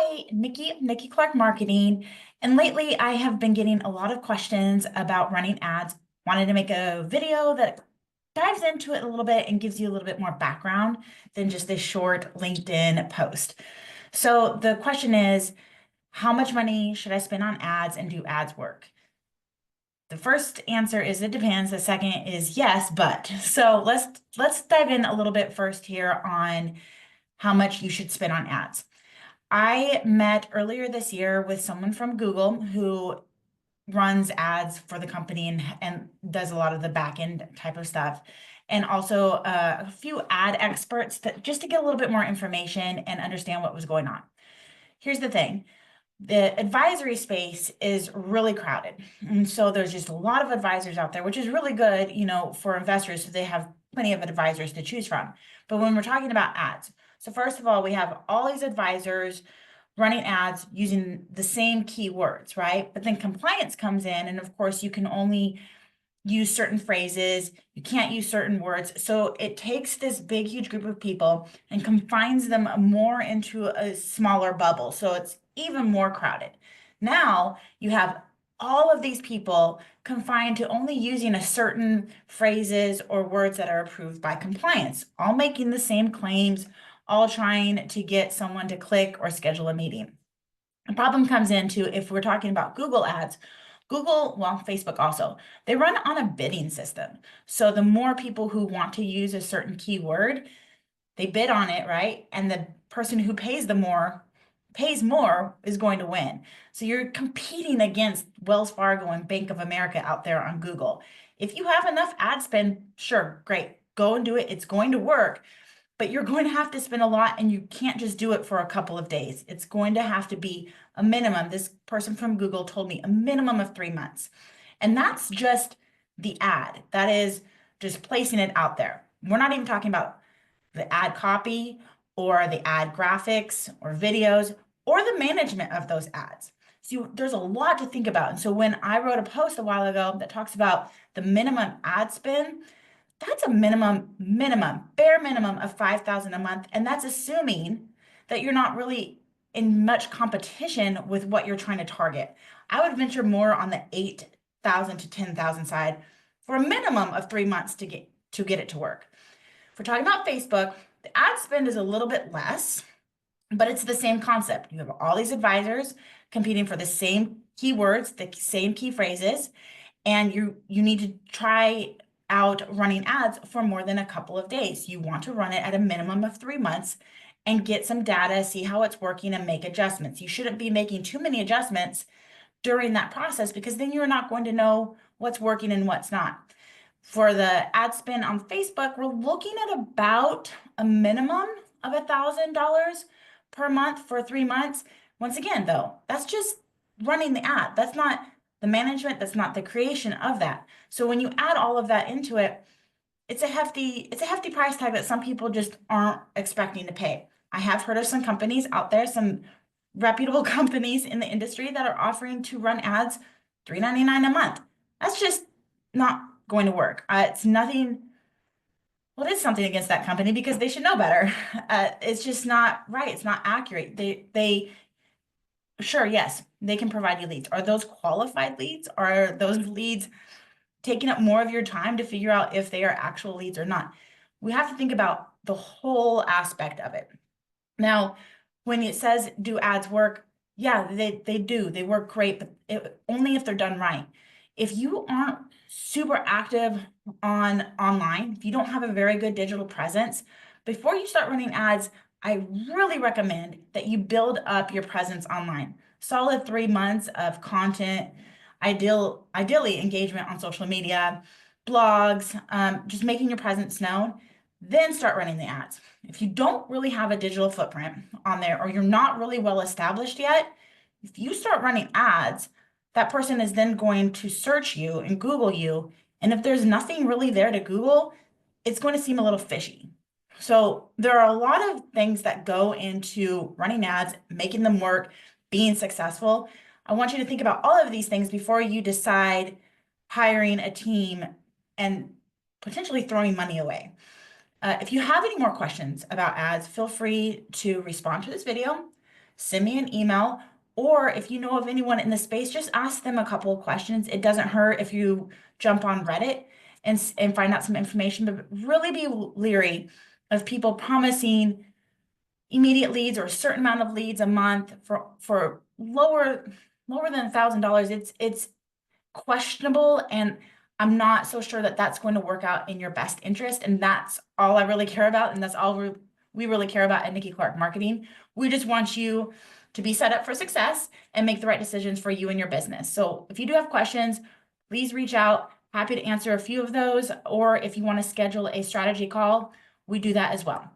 Hi, Nikki Clark Marketing. And lately I have been getting a lot of questions about running ads. Wanted to make a video that dives into it a little bit and gives you a little bit more background than just this short LinkedIn post. So the question is, how much money should I spend on ads and do ads work? The first answer is it depends. The second is yes, but. So let's dive in a little bit first here on how much you should spend on ads. I met earlier this year with someone from Google who runs ads for the company and does a lot of the back end type of stuff. And also a few ad experts that just to get a little bit more information and understand what was going on. Here's the thing. The advisory space is really crowded. And so there's just a lot of advisors out there, which is really good, for investors, so they have plenty of advisors to choose from. But when we're talking about ads, so first of all, we have all these advisors running ads using the same keywords, right? But then compliance comes in, and of course, you can only use certain phrases, you can't use certain words. So it takes this big, huge group of people and confines them more into a smaller bubble. So it's even more crowded. Now you have all of these people confined to only using a certain phrases or words that are approved by compliance, all making the same claims, all trying to get someone to click or schedule a meeting. The problem comes into if we're talking about Google ads. Google, well, Facebook also, they run on a bidding system. So the more people who want to use a certain keyword, they bid on it, right? And the person who pays more is going to win. So you're competing against Wells Fargo and Bank of America out there on Google. If you have enough ad spend, sure, great, go and do it. It's going to work, but you're going to have to spend a lot and you can't just do it for a couple of days. It's going to have to be a minimum. This person from Google told me a minimum of 3 months. And that's just the ad. That is just placing it out there. We're not even talking about the ad copy or the ad graphics or videos or the management of those ads. So there's a lot to think about. And so when I wrote a post a while ago that talks about the minimum ad spend, that's a bare minimum of 5,000 a month. And that's assuming that you're not really in much competition with what you're trying to target. I would venture more on the 8,000 to 10,000 side for a minimum of 3 months to get it to work. If we're talking about Facebook, the ad spend is a little bit less, but it's the same concept. You have all these advisors competing for the same keywords, the same key phrases, and you need to try out running ads for more than a couple of days. You want to run it at a minimum of 3 months and get some data, see how it's working, and make adjustments. You shouldn't be making too many adjustments during that process because then you're not going to know what's working and what's not. For the ad spend on Facebook, we're looking at about a minimum of $1,000 per month for 3 months. Once again, though, that's just running the ad. That's not the management, that's not the creation of that. So when you add all of that into it, it's a hefty price tag that some people just aren't expecting to pay. I have heard of some companies out there, some reputable companies in the industry that are offering to run ads $3.99 a month. That's just not going to work. It's nothing, well, it is something against that company because they should know better. It's just not right. It's not accurate. Sure, yes, they can provide you leads. Are those qualified leads? Are those leads taking up more of your time to figure out if they are actual leads or not? We have to think about the whole aspect of it. Now, when it says, do ads work? Yeah, they do. They work great, but only if they're done right. If you aren't super active online, if you don't have a very good digital presence, before you start running ads, I really recommend that you build up your presence online. Solid 3 months of content, ideally engagement on social media, blogs, just making your presence known, then start running the ads. If you don't really have a digital footprint on there or you're not really well established yet, if you start running ads, that person is then going to search you and Google you. And if there's nothing really there to Google, it's going to seem a little fishy. So there are a lot of things that go into running ads, making them work, being successful. I want you to think about all of these things before you decide hiring a team and potentially throwing money away. If you have any more questions about ads, feel free to respond to this video. send me an email. Or if you know of anyone in the space, just ask them a couple of questions. It doesn't hurt if you jump on Reddit and find out some information, but really be leery of people promising immediate leads or a certain amount of leads a month for lower than $1,000. It's questionable, and I'm not so sure that that's going to work out in your best interest. And that's all I really care about, and that's all we really care about at Nikki Clark Marketing. We just want you to be set up for success and make the right decisions for you and your business. So if you do have questions, please reach out. Happy to answer a few of those, or if you want to schedule a strategy call, we do that as well.